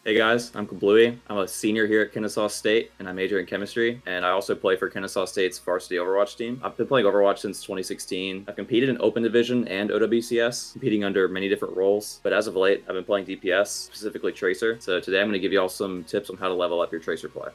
Hey guys, I'm Kablooey. I'm a senior here at Kennesaw State, and I major in chemistry, and I also play for Kennesaw State's varsity Overwatch team. I've been playing Overwatch since 2016. I've competed in Open Division and OWCS, competing under many different roles, but as of late, I've been playing DPS, specifically Tracer. So today I'm going to give you all some tips on how to level up your Tracer play.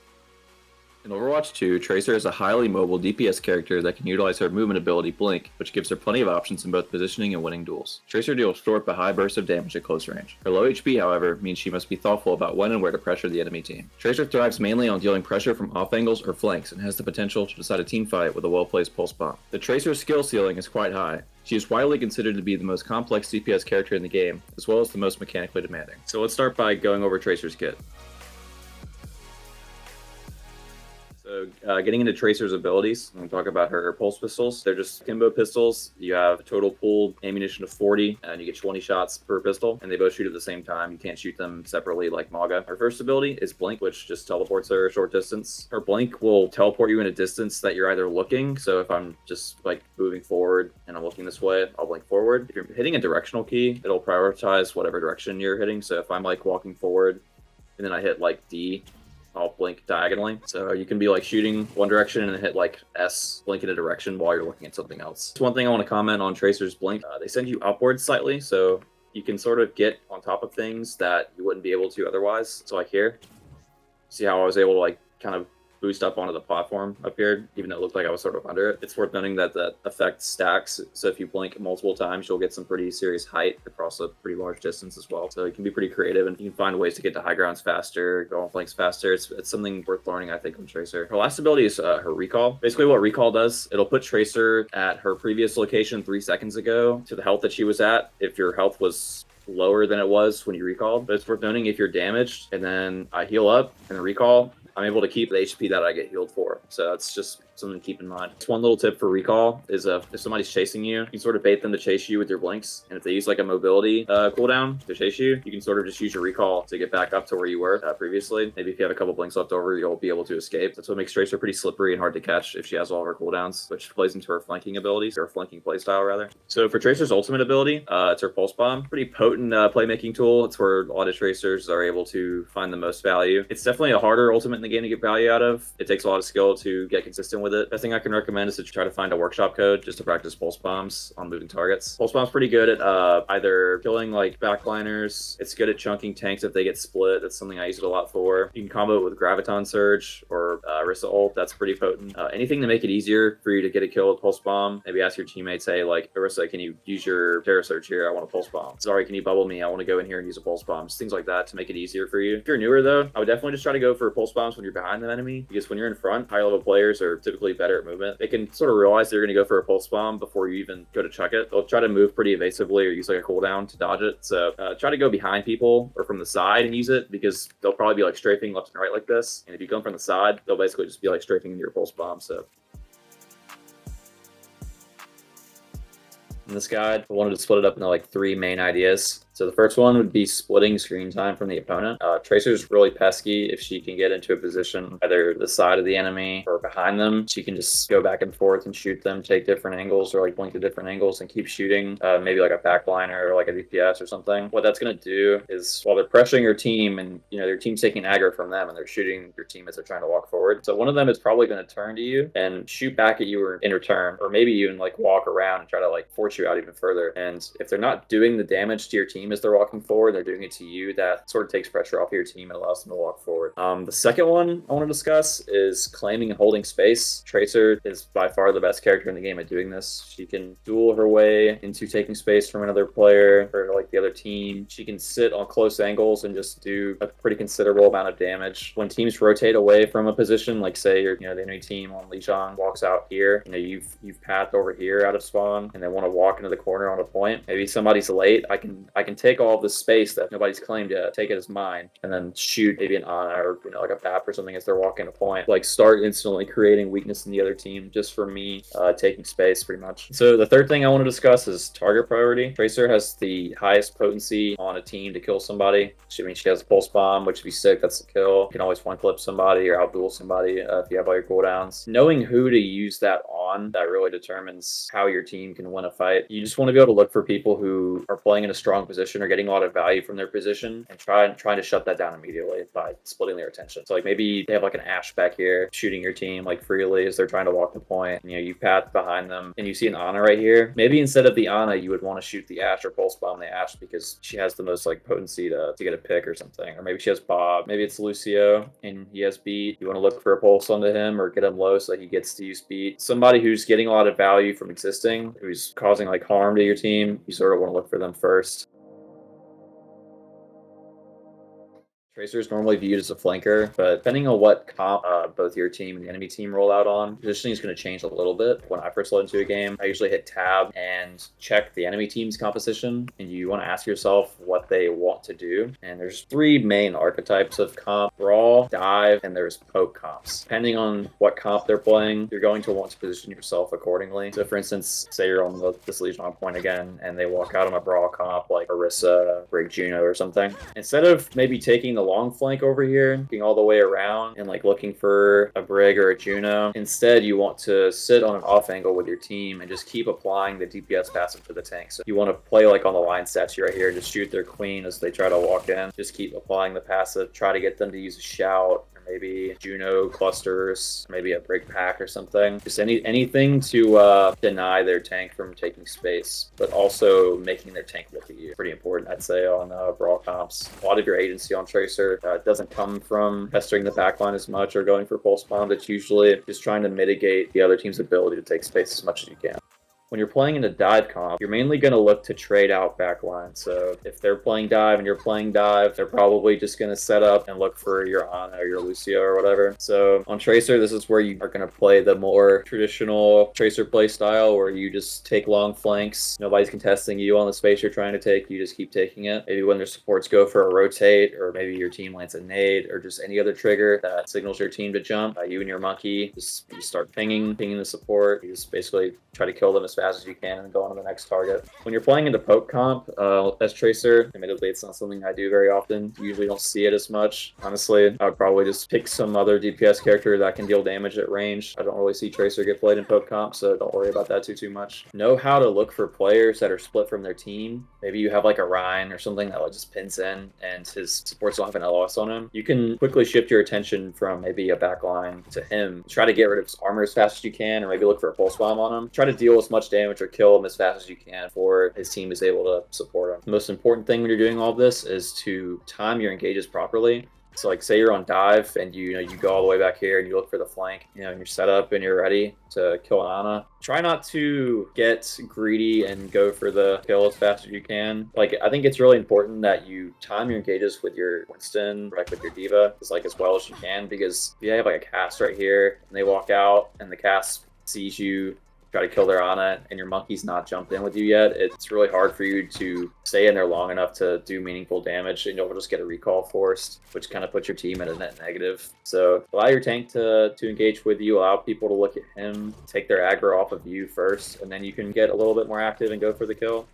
In Overwatch 2, Tracer is a highly mobile DPS character that can utilize her movement ability Blink, which gives her plenty of options in both positioning and winning duels. Tracer deals short but high bursts of damage at close range. Her low HP, however, means she must be thoughtful about when and where to pressure the enemy team. Tracer thrives mainly on dealing pressure from off angles or flanks and has the potential to decide a team fight with a well-placed pulse bomb. The Tracer's skill ceiling is quite high. She is widely considered to be the most complex DPS character in the game, as well as the most mechanically demanding. So let's start by going over Tracer's kit. So getting into Tracer's abilities, I'm going to talk about her pulse pistols. They're just Kimbo pistols. You have a total pooled ammunition of 40, and you get 20 shots per pistol, and they both shoot at the same time. You can't shoot them separately like Maga. Her first ability is Blink, which just teleports her a short distance. Her Blink will teleport you in a distance that you're either looking, so if I'm just like moving forward and I'm looking this way, I'll blink forward. If you're hitting a directional key, it'll prioritize whatever direction you're hitting. So if I'm like walking forward, and then I hit like D, I'll blink diagonally. So you can be like shooting one direction and then hit like S, blink in a direction while you're looking at something else. One thing I want to comment on Tracer's Blink, they send you upwards slightly, so you can sort of get on top of things that you wouldn't be able to otherwise. So like here, see how I was able to like kind of boost up onto the platform up here, even though it looked like I was sort of under it. It's worth noting that that effect stacks, so if you blink multiple times, you'll get some pretty serious height across a pretty large distance as well. So it can be pretty creative, and you can find ways to get to high grounds faster, go on flanks faster. It's something worth learning, I think, on Tracer. Her last ability is her recall. Basically what recall does, it'll put Tracer at her previous location 3 seconds ago to the health that she was at if your health was lower than it was when you recalled. But it's worth noting if you're damaged and then I heal up and then recall, I'm able to keep the HP that I get healed for. So that's just something to keep in mind. Just one little tip for recall is if somebody's chasing you, you can sort of bait them to chase you with your blinks. And if they use like a mobility cooldown to chase you, you can sort of just use your recall to get back up to where you were previously. Maybe if you have a couple blinks left over, you'll be able to escape. That's what makes Tracer pretty slippery and hard to catch if she has all of her cooldowns, which plays into her flanking abilities, or flanking playstyle rather. So for Tracer's ultimate ability, it's her Pulse Bomb. Pretty potent playmaking tool. It's where a lot of Tracers are able to find the most value. It's definitely a harder ultimate in the game to get value out of. It takes a lot of skill to get consistent with it. Best thing I can recommend is to try to find a workshop code just to practice pulse bombs on moving targets. Pulse bomb's pretty good at either killing like backliners. It's good at chunking tanks if they get split. That's something I use it a lot for. You can combo it with Graviton Surge or Orisa ult. That's pretty potent. Anything to make it easier for you to get a kill with pulse bomb. Maybe ask your teammates, hey, like Orisa, can you use your Terra Surge here? I want a pulse bomb. Sorry, can you bubble me? I want to go in here and use a pulse bomb. Things like that to make it easier for you. If you're newer though, I would definitely just try to go for pulse bombs when you're behind the enemy, because when you're in front, higher level players are typically better at movement. They can sort of realize they're going to go for a pulse bomb before you even go to chuck it. They'll try to move pretty evasively or use like a cooldown to dodge it. So try to go behind people or from the side and use it, because they'll probably be like strafing left and right like this. And if you come from the side, they'll basically just be like strafing into your pulse bomb. So in this guide, I wanted to split it up into like 3 main ideas. So the first one would be splitting screen time from the opponent. Tracer's really pesky if she can get into a position either the side of the enemy or behind them. She can just go back and forth and shoot them, take different angles or like blink to different angles and keep shooting, maybe like a backliner or like a DPS or something. What that's going to do is while they're pressuring your team and their team's taking aggro from them and they're shooting your team as they're trying to walk forward. So one of them is probably going to turn to you and shoot back at you in return, or maybe even like walk around and try to like force you out even further. And if they're not doing the damage to your team as they're walking forward, they're doing it to you, that sort of takes pressure off your team and allows them to walk forward. The second one I want to discuss is claiming and holding space. Tracer is by far the best character in the game at doing this. She can duel her way into taking space from another player or like the other team. She can sit on close angles and just do a pretty considerable amount of damage. When teams rotate away from a position, like say you're the enemy team on Lijiang walks out here, you've pathed over here out of spawn and they want to walk into the corner on a point. Maybe somebody's late. I can take all of the space that nobody's claimed yet, take it as mine, and then shoot maybe an Ana or like a BAP or something as they're walking a point. Like start instantly creating weakness in the other team just for me taking space pretty much. So the third thing I want to discuss is target priority. Tracer has the highest potency on a team to kill somebody. She has a pulse bomb, which would be sick. That's a kill. You can always one clip somebody or outduel somebody if you have all your cooldowns. Knowing who to use that on, that really determines how your team can win a fight. You just want to be able to look for people who are playing in a strong position position or getting a lot of value from their position and trying to shut that down immediately by splitting their attention. So like maybe they have like an Ashe back here shooting your team like freely as they're trying to walk the point. And, you path behind them and you see an Ana right here. Maybe instead of the Ana, you would want to shoot the Ashe or pulse bomb the Ashe because she has the most like potency to get a pick or something. Or maybe she has Bob. Maybe it's Lucio and he has beat. You want to look for a pulse onto him or get him low so he gets to use beat. Somebody who's getting a lot of value from existing, who's causing like harm to your team, you sort of want to look for them first. Tracer is normally viewed as a flanker, but depending on what comp both your team and the enemy team roll out on, positioning is going to change a little bit. When I first load into a game, I usually hit tab and check the enemy team's composition, and you want to ask yourself what they want to do. And there's 3 main archetypes of comp: Brawl, Dive, and there's Poke comps. Depending on what comp they're playing, you're going to want to position yourself accordingly. So for instance, say you're on this Legion on point again, and they walk out on a Brawl comp like Orisa, Brig Juno, or something. Instead of maybe taking the long flank over here, looking all the way around and like looking for a Brig or a Juno, instead you want to sit on an off angle with your team and just keep applying the DPS passive to the tank. So you want to play like on the line statue right here, just shoot their queen as they try to walk in, just keep applying the passive, try to get them to use a shout, maybe Juno clusters, maybe a Brig pack or something. Just anything to deny their tank from taking space, but also making their tank look at you. Pretty important, I'd say, on Brawl comps. A lot of your agency on Tracer doesn't come from pestering the backline as much or going for pulse bomb. It's usually just trying to mitigate the other team's ability to take space as much as you can. When you're playing in a dive comp, you're mainly going to look to trade out backline. So if they're playing dive and you're playing dive, they're probably just going to set up and look for your Ana or your Lucio or whatever. So on Tracer, this is where you are going to play the more traditional Tracer play style where you just take long flanks. Nobody's contesting you on the space you're trying to take. You just keep taking it. Maybe when their supports go for a rotate, or maybe your team lands a nade, or just any other trigger that signals your team to jump, you and your monkey you start pinging the support. You just basically try to kill them as fast as you can and go on to the next target. When you're playing into poke comp as Tracer, admittedly it's not something I do very often. You usually don't see it as much. Honestly, I would probably just pick some other DPS character that can deal damage at range. I don't really see Tracer get played in poke comp, so don't worry about that too much. Know how to look for players that are split from their team. Maybe you have like a Ryan or something that just pins in and his supports don't have an LOS on him. You can quickly shift your attention from maybe a backline to him. Try to get rid of his armor as fast as you can, or maybe look for a pulse bomb on him. Try to deal as much damage or kill him as fast as you can before his team is able to support him. The most important thing when you're doing all this is to time your engages properly. So like say you're on dive and you go all the way back here and you look for the flank, and you're set up and you're ready to kill an Ana. Try not to get greedy and go for the kill as fast as you can. Like I think it's really important that you time your engages with your Winston, like with your Diva, as well as you can, because if you have like a cast right here and they walk out and the cast sees you try to kill their Ana and your monkey's not jumped in with you yet, it's really hard for you to stay in there long enough to do meaningful damage, and you'll just get a recall forced, which kind of puts your team at a net negative. So allow your tank to engage with you, allow people to look at him, take their aggro off of you first, and then you can get a little bit more active and go for the kill.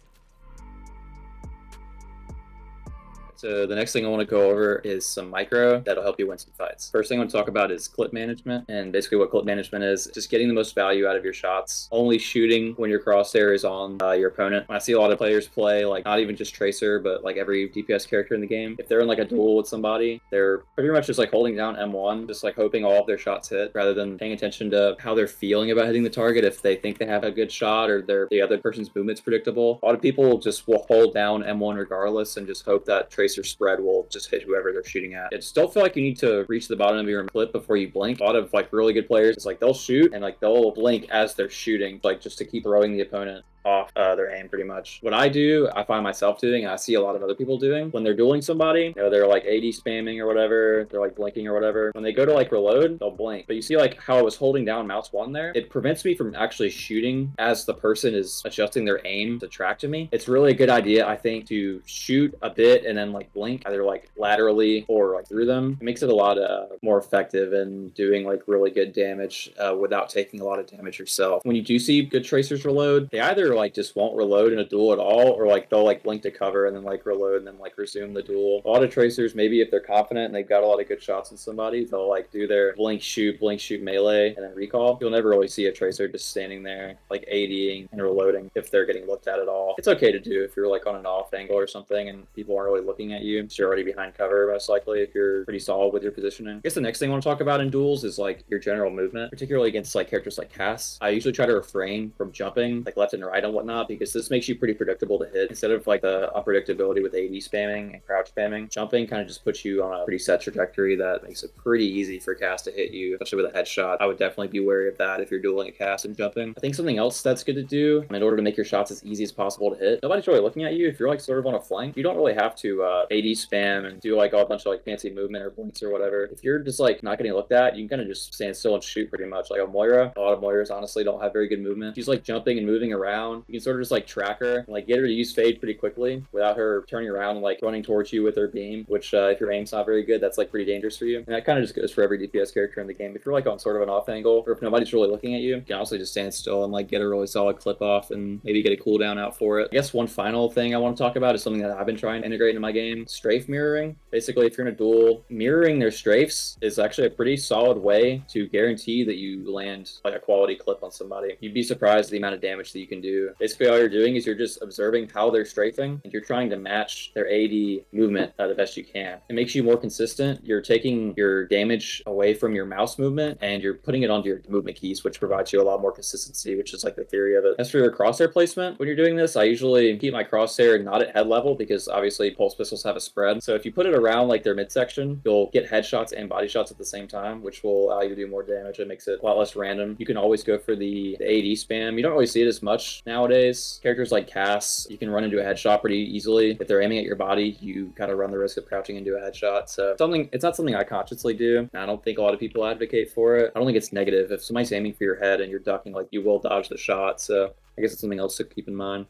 So the next thing I want to go over is some micro that'll help you win some fights. First thing I want to talk about is clip management. And basically what clip management is just getting the most value out of your shots. Only shooting when your crosshair is on your opponent. When I see a lot of players play, like not even just Tracer, but like every DPS character in the game, if they're in like a duel with somebody, they're pretty much just like holding down M1, just like hoping all of their shots hit, rather than paying attention to how they're feeling about hitting the target. If they think they have a good shot or the other person's movement's predictable, a lot of people just will hold down M1 regardless and just hope that Tracer spread will just hit whoever they're shooting at. It still feel like you need to reach the bottom of your clip before you blink. A lot of like really good players, it's like they'll shoot and like they'll blink as they're shooting, like just to keep throwing the opponent off their aim pretty much. What I do, I find myself doing, and I see a lot of other people doing, when they're dueling somebody, they're like AD spamming or whatever, they're like blinking or whatever. When they go to like reload, they'll blink. But you see like how I was holding down mouse 1 there? It prevents me from actually shooting as the person is adjusting their aim to track to me. It's really a good idea, I think, to shoot a bit and then like blink either like laterally or like through them. It makes it a lot more effective in doing like really good damage without taking a lot of damage yourself. When you do see good Tracers reload, they either like just won't reload in a duel at all, or like they'll like blink to cover and then like reload and then like resume the duel. A lot of tracers, maybe if they're confident and they've got a lot of good shots on somebody, they'll like do their blink shoot melee, and then recall. You'll never really see a tracer just standing there like ADing and reloading if they're getting looked at all. It's okay to do if you're like on an off angle or something and people aren't really looking at you. So you're already behind cover most likely if you're pretty solid with your positioning. I guess the next thing I want to talk about in duels is like your general movement, particularly against like characters like Cass. I usually try to refrain from jumping like left and right and whatnot because this makes you pretty predictable to hit instead of like the unpredictability with AD spamming and crouch spamming. Jumping kind of just puts you on a pretty set trajectory that makes it pretty easy for Cass to hit you, especially with a headshot. I would definitely be wary of that if you're dueling a Cass and jumping. I think something else that's good to do in order to make your shots as easy as possible to hit. Nobody's really looking at you. If you're like sort of on a flank, you don't really have to AD spam and do like a bunch of like fancy movement or blinks or whatever. If you're just like not getting looked at, you can kind of just stand still and shoot pretty much. Like a Moira, a lot of Moiras honestly don't have very good movement. She's like jumping and moving around. You can sort of just like track her and like get her to use fade pretty quickly without her turning around and like running towards you with her beam, which if your aim's not very good, that's like pretty dangerous for you. And that kind of just goes for every DPS character in the game. If you're like on sort of an off angle, or if nobody's really looking at you, you can also just stand still and like get a really solid clip off and maybe get a cooldown out for it. I guess one final thing I want to talk about is something that I've been trying to integrate into my game: strafe mirroring. Basically, if you're in a duel, mirroring their strafes is actually a pretty solid way to guarantee that you land like a quality clip on somebody. You'd be surprised at the amount of damage that you can do. Basically, all you're doing is you're just observing how they're strafing and you're trying to match their AD movement the best you can. It makes you more consistent. You're taking your damage away from your mouse movement and you're putting it onto your movement keys, which provides you a lot more consistency, which is like the theory of it. As for your crosshair placement, when you're doing this, I usually keep my crosshair not at head level because obviously pulse pistols have a spread. So if you put it around like their midsection, you'll get headshots and body shots at the same time, which will allow you to do more damage. It makes it a lot less random. You can always go for the AD spam. You don't really see it as much nowadays. Characters like Cass, you can run into a headshot pretty easily. If they're aiming at your body, you kind of run the risk of crouching into a headshot. So it's not something I consciously do. I don't think a lot of people advocate for it. I don't think it's negative. If somebody's aiming for your head and you're ducking, like you will dodge the shot. So I guess it's something else to keep in mind.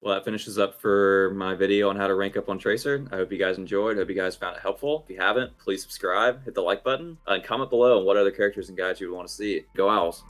Well, that finishes up for my video on how to rank up on Tracer. I hope you guys enjoyed. I hope you guys found it helpful. If you haven't, please subscribe, hit the like button, and comment below on what other characters and guides you want to see. Go Owls!